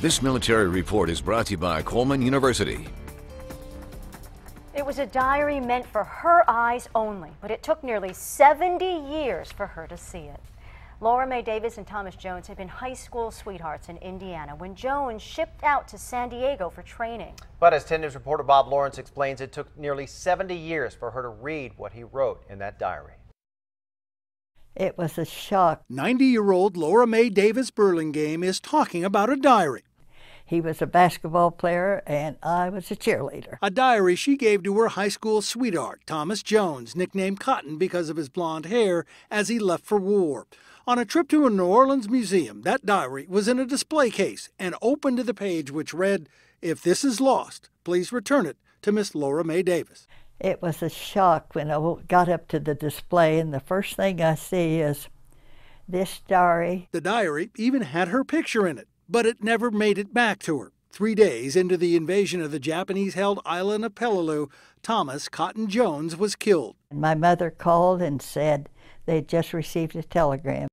This military report is brought to you by Coleman University. It was a diary meant for her eyes only, but it took nearly 70 years for her to see it. Laura Mae Davis and Thomas Jones had been high school sweethearts in Indiana when Jones shipped out to San Diego for training. But as 10 News reporter Bob Lawrence explains, it took nearly 70 years for her to read what he wrote in that diary. It was a shock. 90-year-old Laura Mae Davis Burlingame is talking about a diary. He was a basketball player and I was a cheerleader. A diary she gave to her high school sweetheart, Thomas Jones, nicknamed Cotton because of his blonde hair, as he left for war. On a trip to a New Orleans museum, that diary was in a display case and open to the page which read, "If this is lost, please return it to Miss Laura Mae Davis." It was a shock when I got up to the display and the first thing I see is this diary. The diary even had her picture in it, but it never made it back to her. 3 days into the invasion of the Japanese-held island of Peleliu, Thomas Cotton Jones was killed. My mother called and said they'd just received a telegram.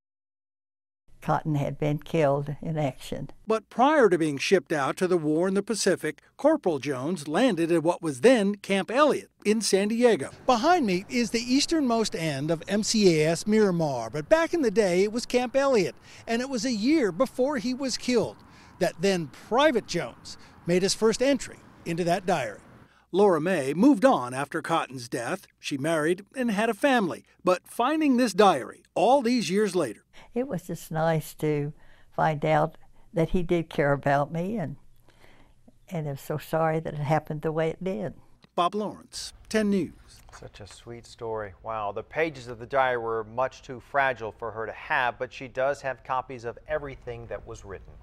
Cotton had been killed in action. But prior to being shipped out to the war in the Pacific, Corporal Jones landed at what was then Camp Elliott in San Diego. Behind me is the easternmost end of MCAS Miramar, but back in the day it was Camp Elliott, and it was a year before he was killed that then Private Jones made his first entry into that diary. Laura Mae moved on after Cotton's death. She married and had a family, but finding this diary all these years later, it was just nice to find out that he did care about me, and I'm so sorry that it happened the way it did. Bob Lawrence, 10 News. Such a sweet story. Wow, the pages of the diary were much too fragile for her to have, but she does have copies of everything that was written.